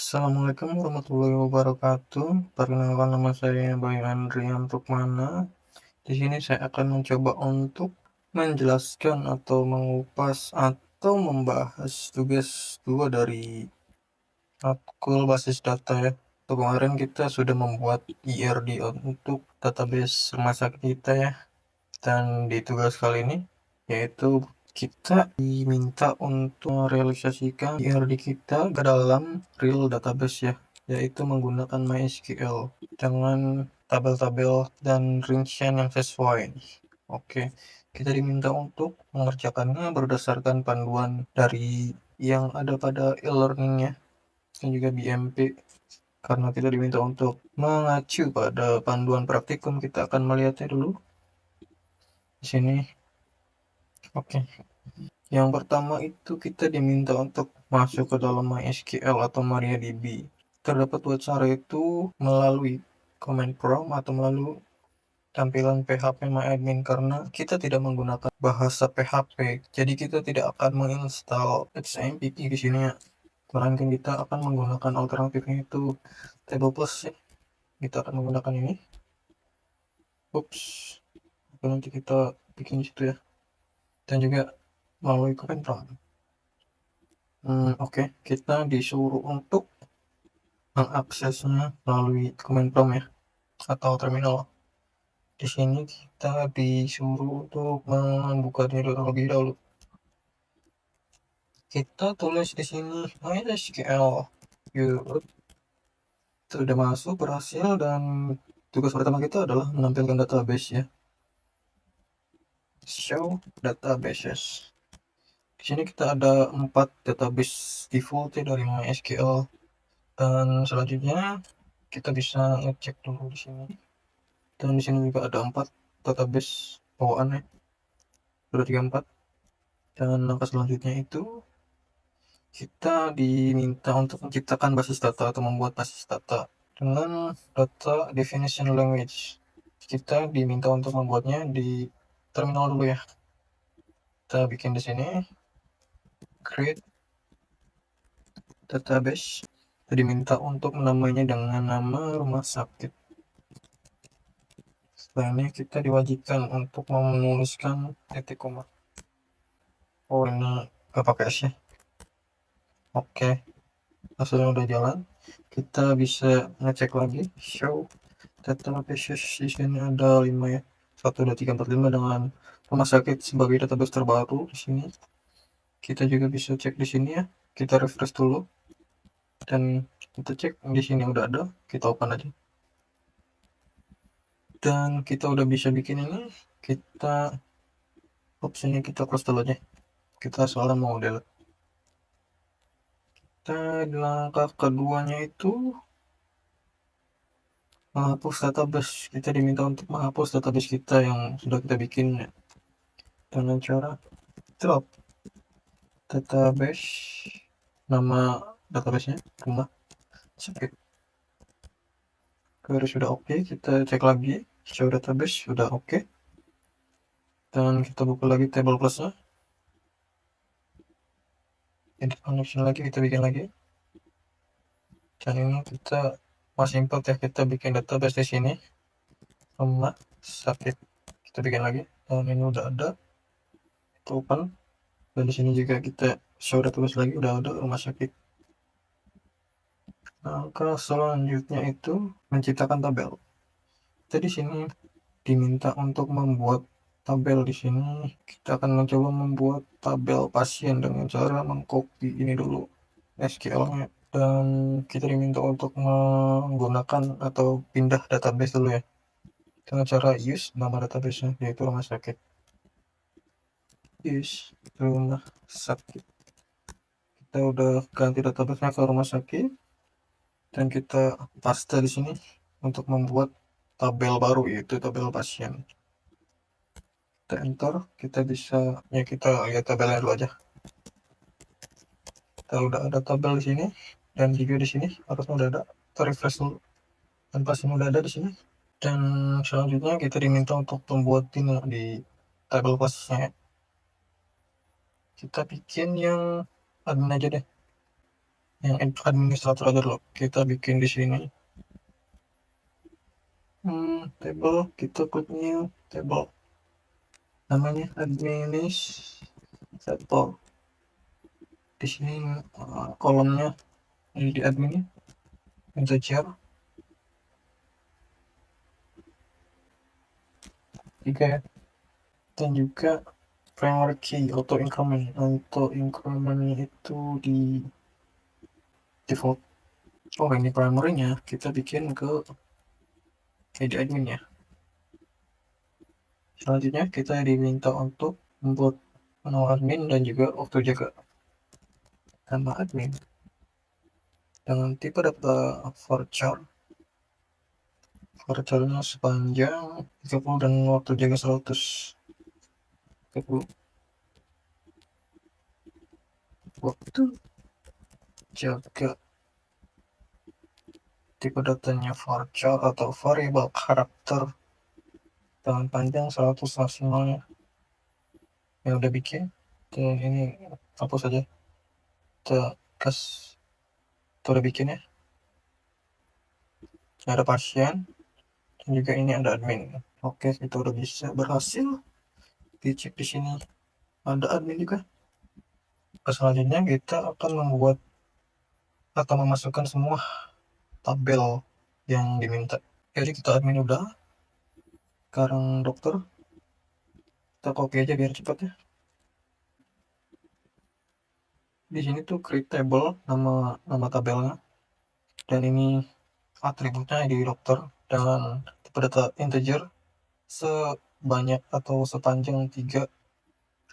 Assalamualaikum warahmatullahi wabarakatuh. Perkenalkan nama saya Bayu Andrian Rukmana. Di sini saya akan mencoba untuk menjelaskan atau mengupas atau membahas tugas 2 dari matkul basis data ya. Kemarin kita sudah membuat IRD untuk database rumah sakit kita ya. Dan di tugas kali ini yaitu kita diminta untuk merealisasikan IRD kita ke dalam real database ya, yaitu menggunakan MySQL dengan tabel-tabel dan rincian yang sesuai. Oke, kita diminta untuk mengerjakannya berdasarkan panduan dari yang ada pada e-learning-nya dan juga BMP. Karena kita diminta untuk mengacu pada panduan praktikum, kita akan melihatnya dulu di sini. Oke. Yang pertama itu kita diminta untuk masuk ke dalam MySQL atau MariaDB. Terdapat dua cara itu melalui command prompt atau melalui tampilan PHP MyAdmin karena kita tidak menggunakan bahasa PHP. Jadi kita tidak akan menginstal XAMPP di sini ya. Melainkan kita akan menggunakan alternatifnya itu Table Plus ya. Kita akan menggunakan ini. Oops. Nanti kita bikin di situ ya. Dan juga melalui command prompt. Oke, kita disuruh untuk mengaksesnya melalui command prompt ya atau terminal. Di sini kita disuruh untuk membuka terlebih dahulu. Kita tulis di sini MySQL. Yuk, sudah masuk berhasil dan tugas pertama kita adalah menampilkan database ya. Show databases. Di sini kita ada 4 database default ya dari MySQL. Dan selanjutnya kita bisa ngecek dulu di sini. Dan di sini juga ada 4 database bawaannya. Sudah 34. Dan langkah selanjutnya itu kita diminta untuk menciptakan basis data atau membuat basis data dengan data definition language. Kita diminta untuk membuatnya di terminal dulu ya. Kita bikin di sini create database. Kita diminta untuk menamainya dengan nama rumah sakit. Setelah ini kita diwajibkan untuk menuliskan titik koma. Oh, ini gak pakai S ya. Oke, hasilnya udah jalan. Kita bisa ngecek lagi show databases. Di sini ada 5 ya, 1 2 3 4 5 dengan rumah sakit sebagai database terbaru. Di sini kita juga bisa cek di sini ya, kita refresh dulu dan kita cek di sini udah ada, kita open aja dan kita udah bisa bikin ini. Kita opsinya kita close dulu aja, kita soalnya mau delete. Kita di langkah keduanya itu menghapus database. Kita diminta untuk menghapus database kita yang sudah kita bikin dengan cara drop database, nama databasenya rumah sakit. Query sudah oke, kita cek lagi show database sudah oke. Dan kita buka lagi table plusnya, edit connection lagi, kita bikin lagi. Dan ini kita masih import ya, kita bikin database di sini rumah sakit, kita bikin lagi dan ini udah ada, kita open. Dan di sini juga kita show database lagi, udah ada rumah sakit. Langkah selanjutnya itu menciptakan tabel. Kita di sini diminta untuk membuat tabel. Di sini kita akan mencoba membuat tabel pasien dengan cara mengcopy ini dulu SQL-nya, dan kita diminta untuk menggunakan atau pindah database dulu ya dengan cara use nama database-nya yaitu rumah sakit. Use rumah sakit. Kita udah ganti database-nya ke rumah sakit dan kita paste di sini untuk membuat tabel baru yaitu tabel pasien. Kita enter, kita bisa ya, kita lihat tabelnya dulu aja. Kita udah ada tabel di sini dan juga di sini harusnya udah ada. Kita refresh dulu dan pasien udah ada di sini. Dan selanjutnya kita diminta untuk membuat ini di tabel pasnya. Kita bikin yang admin aja deh, yang administrator aja dulu. Kita bikin di sini. Table, kita klik new table. Namanya administrator. Di sini kolomnya di admin, integer 3 ya. Dan juga primary key auto increment. Untuk incrementnya itu di default. Oh, ini primary-nya kita bikin ke ID admin ya. Selanjutnya kita diminta untuk membuat menu admin dan juga waktu jaga. Nama admin dengan tipe data varchar. Varcharnya sepanjang 30 dan waktu jaga 100. 30 waktu jaga. Tipe datanya varchar atau variable karakter dengan panjang 100 maksimalnya. Ya udah bikin. Dan ini hapus saja. Kita gas. Itu udah bikin ya. Ada pasien dan juga ini ada admin. Oke, kita udah bisa berhasil. Dicek di sini ada admin juga. Selanjutnya kita akan membuat atau memasukkan semua tabel yang diminta. Jadi kita admin udah. Sekarang dokter, kita copy aja biar cepat ya. Di sini tuh create table, nama tabelnya, dan ini atributnya di dokter dan tipe data integer sebanyak atau sepanjang 3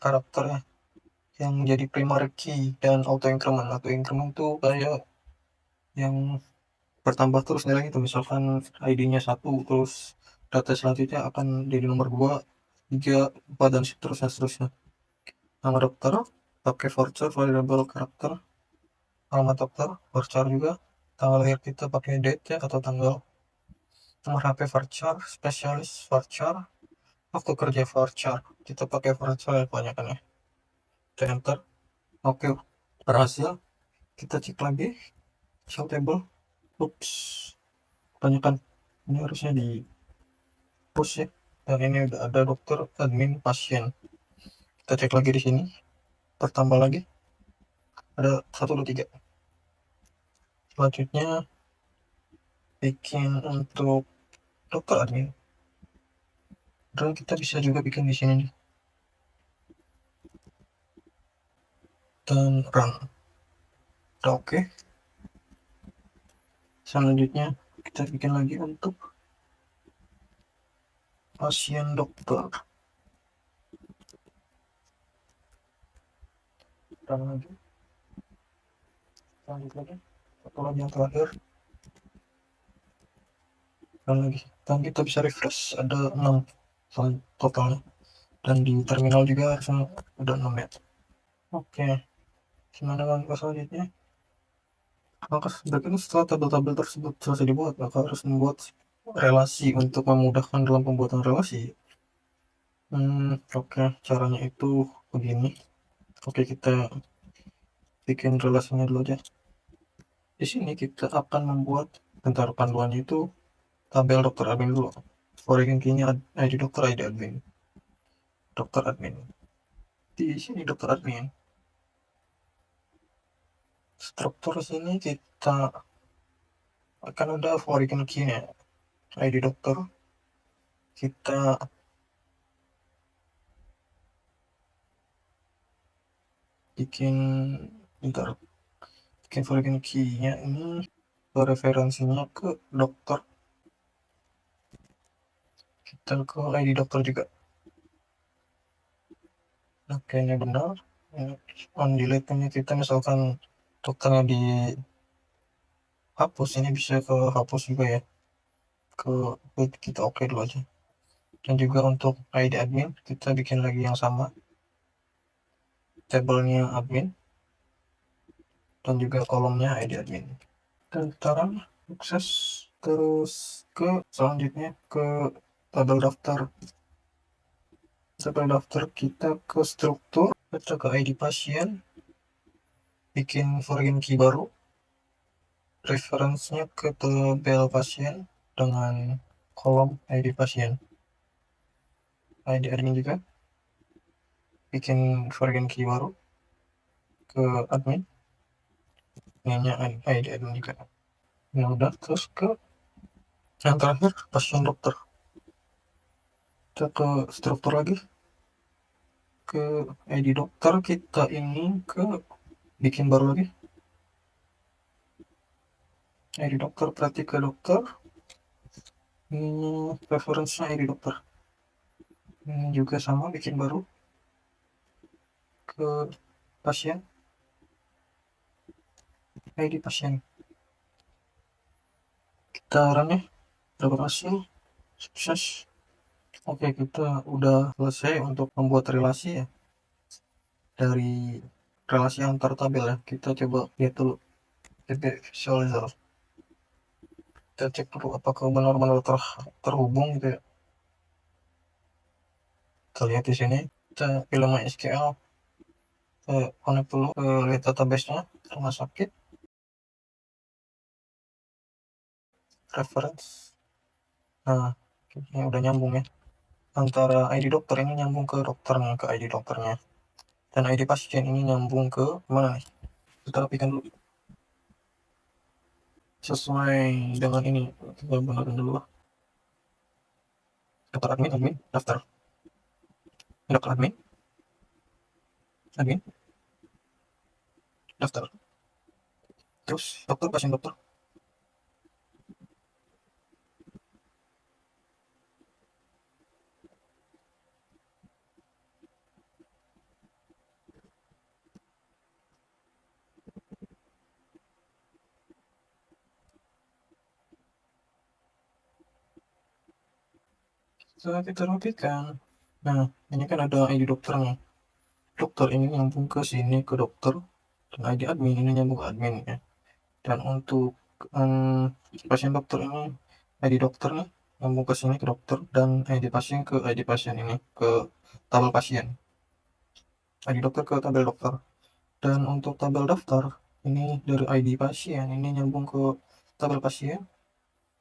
karakter ya, yang jadi primary key dan auto increment. Auto increment tuh kayak yang bertambah terus nilainya itu, misalkan ID-nya 1 terus data selanjutnya akan jadi nomor 2, 3, 4 dan seterusnya. Nama dokter pakai voucher variable karakter, alamat dokter voucher juga, tanggal lahir kita pakai date ya atau tanggal, nomor HP voucher, spesialis voucher, waktu kerja voucher kita pakai voucher kebanyakan ya. Kita enter. Oke, berhasil. Kita cek lagi show table. Ups, kebanyakan. Ini harusnya di push ya. Dan ini udah ada dokter, admin, pasien. Kita cek lagi di sini. Bertambah lagi. Ada 1, 2, 3. Selanjutnya bikin untuk dokter admin. Dan kita bisa juga bikin di sini nih. Dan run. Udah oke. Selanjutnya kita bikin lagi untuk pasien dokter. Run lagi. Lanjut lagi. Satu lagi yang terakhir. Run lagi. Dan kita bisa refresh. Ada 6 totalnya. Dan di terminal juga harusnya ada 6 ya. Oke. Gimana langkah selanjutnya? Maka berarti setelah tabel-tabel tersebut selesai dibuat, maka harus membuat relasi untuk memudahkan dalam pembuatan relasi. Oke, caranya itu begini. Oke, kita bikin relasinya dulu aja. Di sini kita akan membuat, bentar, panduannya itu tabel dokter admin dulu. Foreign key-nya ID dokter, ID admin. Dokter admin. Di sini dokter admin. Struktur sini kita akan ada foreign key-nya. ID dokter. Kita bikin, bentar, bikin foreign key-nya ini referensinya ke dokter. Kita ke ID dokter juga. Oke, ini benar. On delete ini kita misalkan dokternya dihapus, ini bisa ke hapus juga ya. Kita oke dulu aja. Dan juga untuk ID admin kita bikin lagi yang sama. Tabelnya admin dan juga kolomnya ID admin. Dan sekarang sukses. Terus ke selanjutnya ke tabel daftar. Tabel daftar kita ke struktur, kita ke ID pasien, bikin foreign key baru, referensinya ke tabel pasien dengan kolom ID pasien. ID admin juga bikin foreign key baru ke admin, namanya ID admin juga. Nah udah, terus ke yang terakhir pasien dokter. Kita ke struktur lagi, ke ID dokter. Kita ini ke bikin baru lagi ID dokter, berarti ke dokter. Ini referensinya ID dokter, ini juga sama, bikin baru ke pasien, ID pasien. Kita run ya, berhasil, sukses. Oke, kita udah selesai untuk membuat relasi ya, dari relasi antar tabel ya. Kita coba lihat dulu DB visualizer. Kita cek dulu apakah benar-benar terhubung gitu ya. Kita lihat di sini, kita pilih MySQL, connect dulu ke lihat database-nya rumah sakit, reference. Nah, ini udah nyambung ya, antara ID dokter ini nyambung ke dokternya, ke ID dokternya, dan ID pasien ini nyambung ke mana nih, kita rapikan dulu sesuai dengan ini. Kita benerin dulu, daftar admin, daftar admin, admin, daftar, terus dokter, pasien dokter. Setelah kita rapikan, nah ini kan ada ID dokternya. Dokter ini nyambung ke sini ke dokter, dan ID admin ini nyambung ke admin ya. Dan untuk pasien dokter ini, ID dokter nih nyambung ke sini ke dokter, dan ID pasien ke ID pasien ini ke tabel pasien, ID dokter ke tabel dokter. Dan untuk tabel daftar ini dari ID pasien ini nyambung ke tabel pasien,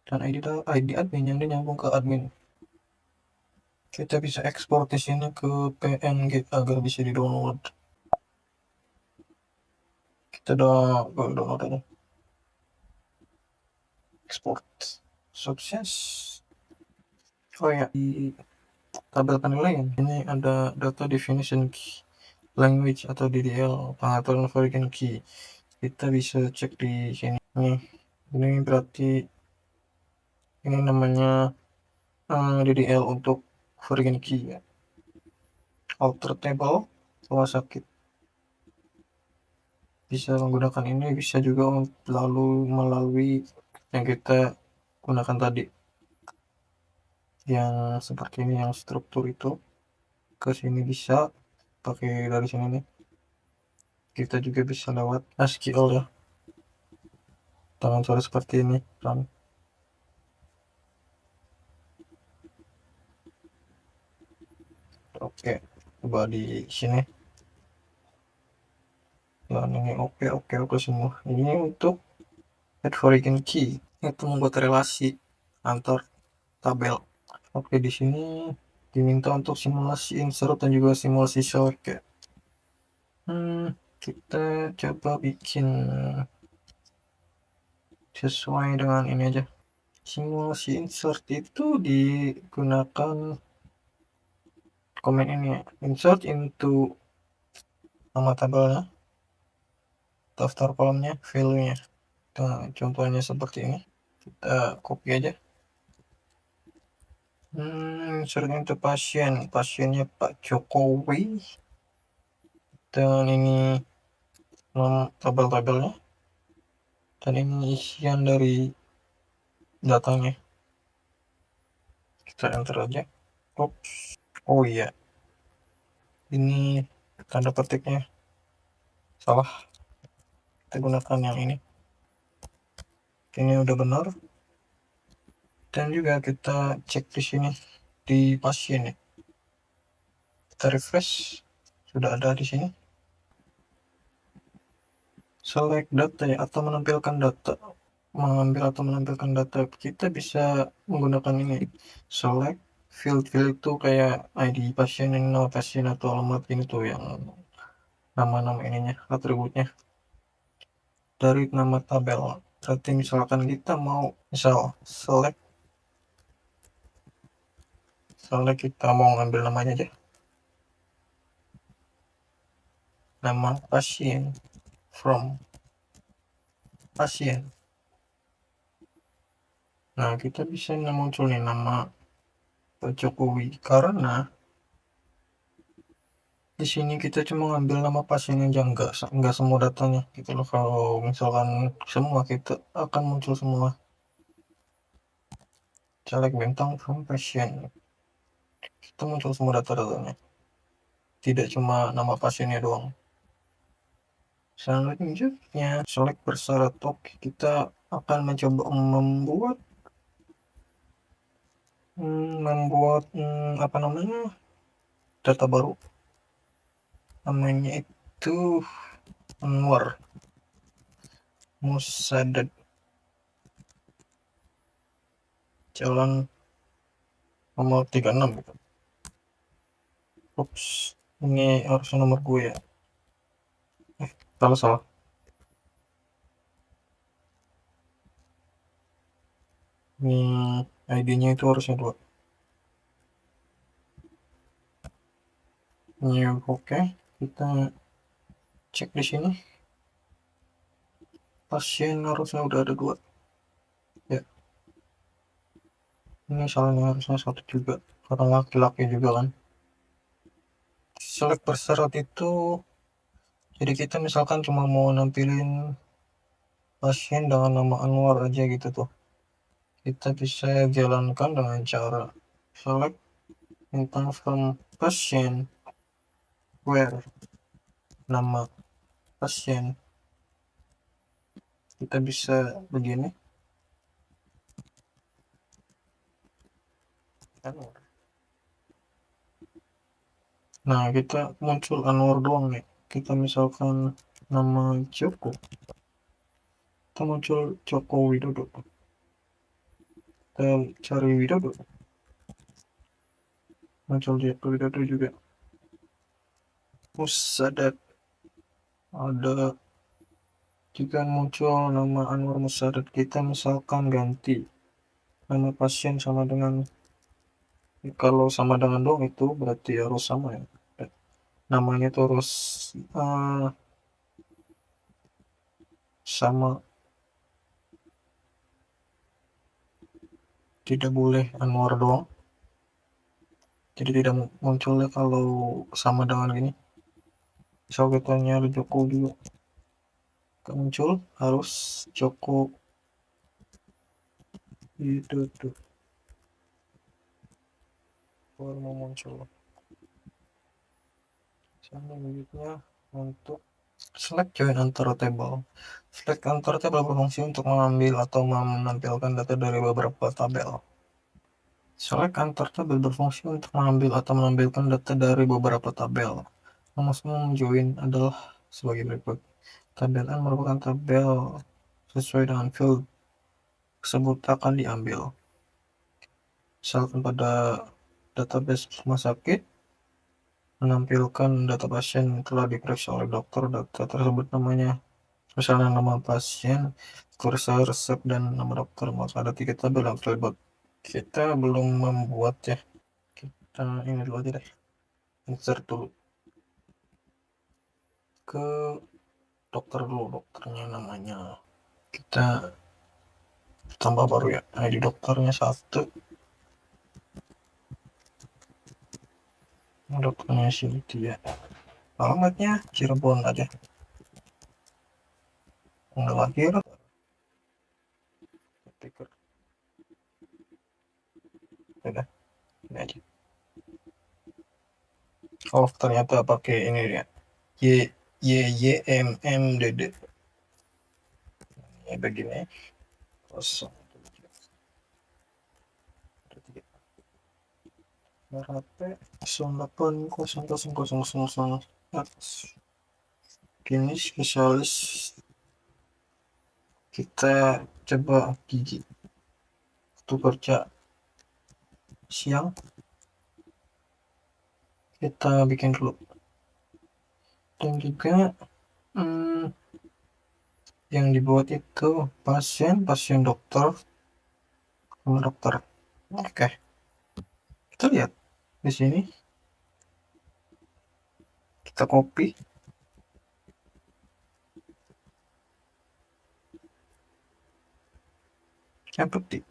dan ID admin yang nyambung ke admin. Kita bisa ekspor di sini ke PNG agar bisa di download. Kita download aja, export, sukses. Oh ya, di tabel penilaian ini ada data definition key language atau DDL, pengaturan foreign key. Kita bisa cek di sini nih, ini berarti ini namanya DDL untuk foreign key ya. Alter table rumah sakit bisa menggunakan ini, bisa juga lalu melalui yang kita gunakan tadi, yang seperti ini, yang struktur itu ke sini bisa pakai dari sini nih. Kita juga bisa lewat SQL ya, dengan cara seperti ini kan. Oke, coba di sini, dan ini oke semua. Ini untuk add foreign key, itu membuat relasi antar tabel. Oke, di sini diminta untuk simulasi insert dan juga simulasi sort ya. Kita coba bikin sesuai dengan ini aja. Simulasi insert itu digunakan komen ini ya, insert into nama tabelnya, daftar kolomnya, value-nya. Nah, contohnya seperti ini, kita copy aja. Insert into pasiennya Pak Jokowi, dan ini tabel-tabelnya, dan ini isian dari datanya. Kita enter aja. Oops. Oh iya, ini tanda petiknya salah, kita gunakan yang ini udah benar. Dan juga kita cek di sini di pasien ya, kita refresh, sudah ada di sini. Select data ya, atau menampilkan data. mengambil atau menampilkan data, kita bisa menggunakan ini, select field itu kayak ID pasien, ini nama pasien atau alamat, ini tuh yang nama-nama ininya, atributnya dari nama tabel. Berarti misalkan kita mau select kita mau ngambil namanya aja, nama pasien from pasien. Nah, kita bisa muncul nih nama Pak Jokowi, karena di sini kita cuma ngambil nama pasien aja, enggak semua datanya gitu loh. Kalau misalkan semua, kita akan muncul semua. Caleg bintang from pasien, kita muncul semua data-datanya, tidak cuma nama pasiennya doang. Selanjutnya select bersyarat. Oke, kita akan mencoba membuat apa namanya, data baru, namanya itu Anwar Musadad, jalan nomor 36 gitu. Ups, ini harusnya nomor gue ya, salah. Ini ID-nya itu harusnya 2. Ini oke, kita cek di sini, pasien harusnya udah ada 2 ya. Ini salahnya harusnya 1 juga, karena laki-laki juga kan. Select bersyarat itu, jadi kita misalkan cuma mau nampilin pasien dengan nama Anwar aja gitu tuh, kita bisa jalankan dengan cara select bintang from pasien where, nama pasien, kita bisa begini Anwar. Nah, kita muncul Anwar doang nih. Kita misalkan nama Joko, kita muncul Joko Widodo, kita cari Widodo, muncul Joko Widodo juga. Musadat, ada jika muncul nama Anwar Musadat, kita misalkan ganti nama pasien sama dengan, kalau sama dengan dong itu berarti harus sama ya, namanya itu harus sama, tidak boleh Anwar doang, jadi tidak muncul ya kalau sama dengan ini. Misal kita nyari Joko juga gak muncul, harus Joko Widodo baru mau muncul. Selanjutnya untuk select join antara table. Select antara table berfungsi untuk mengambil atau menampilkan data dari beberapa tabel. Select antar tabel berfungsi untuk mengambil atau menampilkan data dari beberapa tabel. Maksudnya join adalah sebagai berikut. Tabel N merupakan tabel sesuai dengan field tersebut akan diambil. Misalkan pada database rumah sakit menampilkan data pasien telah diperiksa oleh dokter, data tersebut namanya, misalnya nama pasien, kursa resep, dan nama dokter. Maka ada 3 tabel yang terlibat. Kita belum membuat ya, kita ini dulu aja deh, insert dulu ke dokter dulu, dokternya namanya kita tambah baru ya, ID dokternya 1, dokternya Cynthia, alamatnya Cirebon aja, tanggal lahir stiker, udah ini aja. Oh, ternyata pakai ini ya, YYMMDD ya, begini 0 RHP 080000 kini spesialis, kita coba gigi waktu kerja siang kita bikin dulu. Dan juga yang dibuat itu pasien dokter sama dokter. Oke, kita lihat di sini, kita copy, yang penting.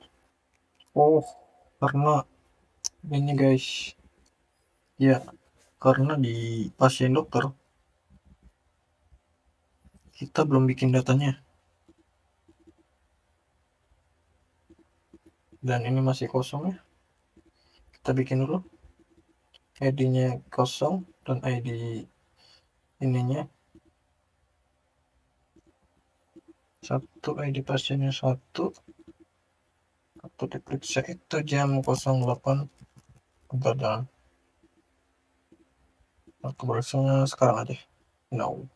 Oh, karena ini guys, ya karena di pasien dokter kita belum bikin datanya, dan ini masih kosong ya. Kita bikin dulu, ID-nya kosong dan ID ininya satu, ID pasiennya satu, atau diperiksa itu jam 08. Bentar, jangan, aku periksanya sekarang aja. No,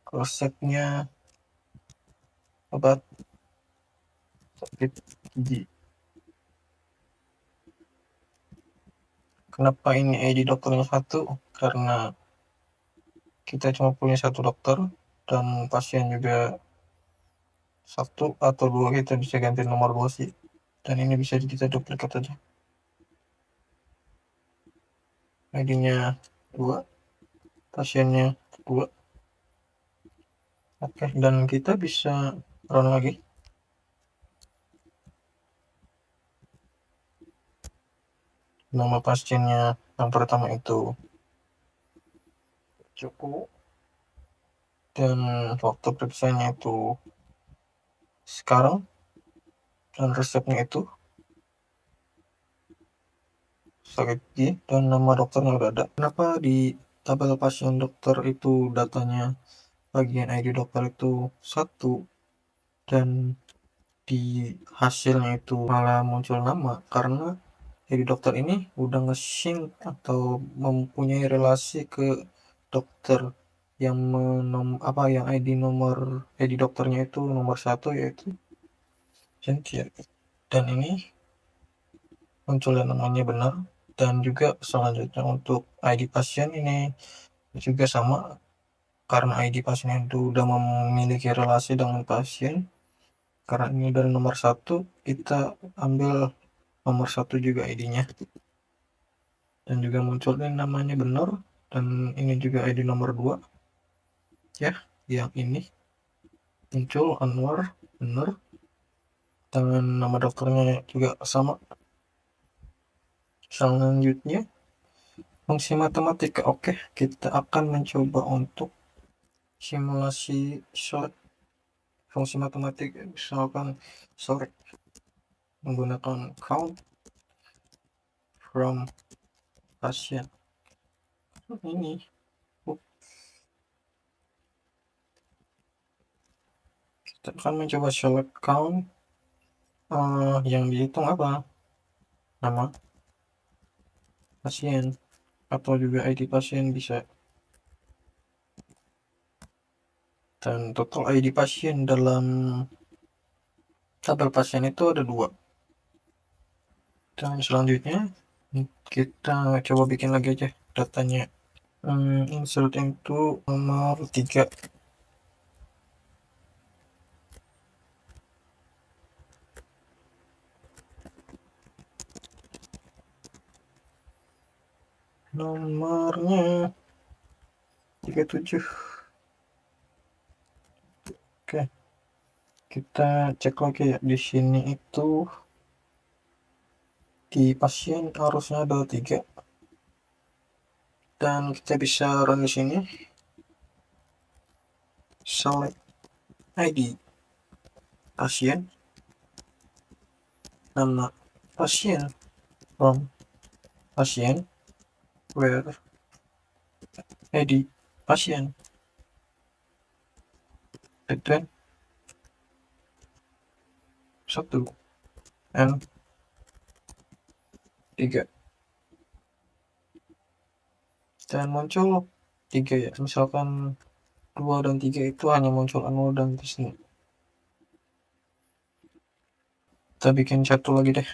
resepnya obat sakit gigi. Kenapa ini ID dokternya satu? Karena kita cuma punya satu dokter dan pasien juga satu atau dua, kita bisa ganti nomor dua sih. Dan ini bisa kita duplikat aja. ID-nya 2, pasiennya 2. Oke, dan kita bisa run lagi. Nama pasiennya yang pertama itu cukup, dan waktu periksanya itu sekarang, dan resepnya itu sakit gigi, dan nama dokternya udah ada. Kenapa di tabel pasien dokter itu datanya bagian ID dokter itu satu, dan di hasilnya itu malah muncul nama? Karena jadi dokter ini udah nge-sync atau mempunyai relasi ke dokter yang yang ID dokternya itu nomor satu, yaitu Cynthia. Dan ini muncul yang namanya benar. Dan juga selanjutnya untuk ID pasien ini juga sama, karena ID pasien itu udah memiliki relasi dengan pasien. Karena ini dari nomor satu, kita ambil nomor satu juga ID-nya. Dan juga muncul ini namanya benar, dan ini juga ID nomor 2 ya. Yang ini muncul Anwar, benar, dengan nama dokternya juga sama. Selanjutnya fungsi matematika. Oke, kita akan mencoba untuk simulasi short fungsi matematika, misalkan sort menggunakan count from pasien ini. Kita akan mencoba select count. Yang dihitung apa? Nama pasien atau juga ID pasien bisa. Dan total ID pasien dalam tabel pasien itu ada 2. Dan selanjutnya kita coba bikin lagi aja datanya. Insert into nomor 3. Nomornya 37. Oke, kita cek lagi ya. Di sini itu di pasien harusnya ada 3, dan kita bisa run di sini. Select ID pasien, nama pasien from pasien, where ID pasien, dan 1 and 3, dan muncul 3 ya. Misalkan 2 dan 3 itu hanya muncul anu dan di sini. Kita bikin satu lagi deh,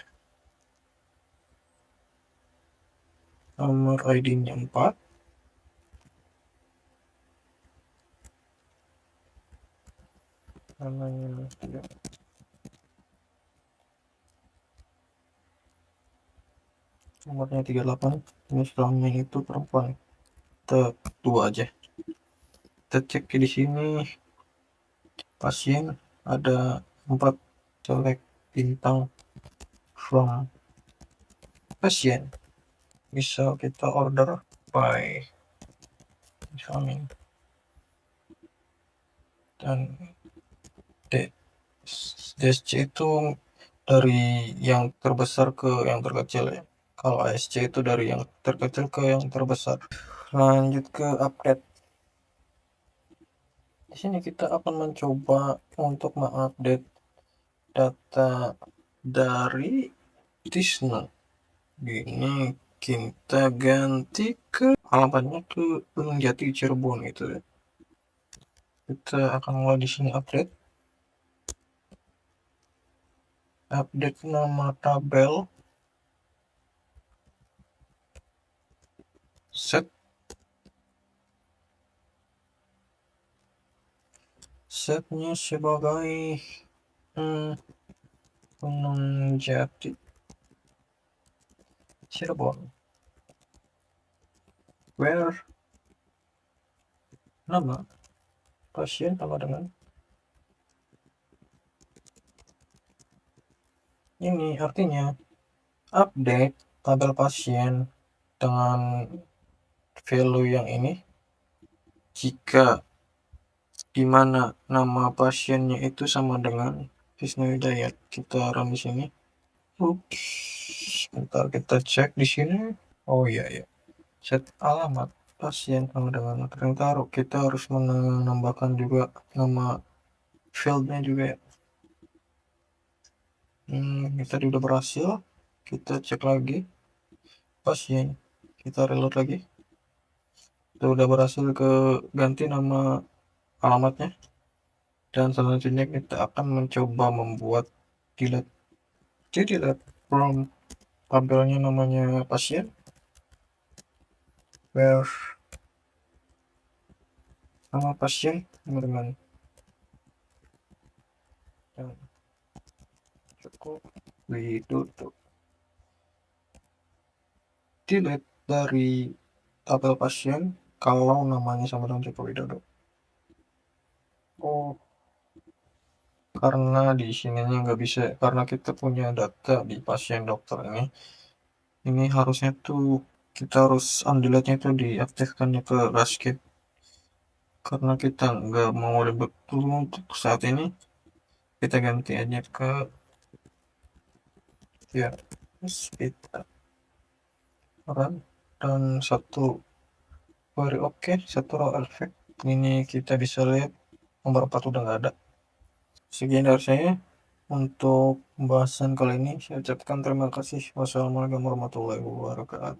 nomor ID-nya 4, namanya 3, nomornya 38. Ini suaminya itu perempuan, kita dua aja. Kita cek di sini pasien ada 4 colek bintang from pasien, bisa kita order by incoming dan DSC itu dari yang terbesar ke yang terkecil ya. Kalau ASC itu dari yang terkecil ke yang terbesar. Lanjut ke update. Di sini kita akan mencoba untuk mengupdate data dari Tisna. Ini kita ganti ke alamatnya ke Gunung Jati Cirebon itu ya. Kita akan mulai di sini update nama tabel, setnya sebagai Gunung Jati Cirebon, where nama pasien sama dengan ini, artinya update tabel pasien dengan value yang ini jika dimana nama pasiennya itu sama dengan Wisnu Hidayat. Kita run di sini. Ups, bentar kita cek di sini. Oh iya ya. Set alamat pasien sama dengan ternyata kita harus menambahkan juga nama fieldnya juga ya. Tadi udah berhasil. Kita cek lagi pasien, kita reload lagi. Kita udah berhasil ke ganti nama alamatnya, dan selanjutnya kita akan mencoba membuat delete. Jadi delete from tabelnya namanya pasien, where nama pasien dengan yang cukup Widodo. Delete dari tabel pasien kalau namanya sama dengan Joko Widodo. Oh, karena di sininya nggak bisa, karena kita punya data di pasien dokter ini harusnya tuh kita harus undelete-nya itu diaktifkannya ke Rasket, karena kita nggak mau ribet dulu untuk saat ini. Kita ganti aja ke ya speed run, dan satu query oke, satu raw effect. Ini kita bisa lihat nomor 4 udah nggak ada. Sekian dari saya untuk pembahasan kali ini. Saya ucapkan terima kasih. Wassalamualaikum warahmatullahi wabarakatuh.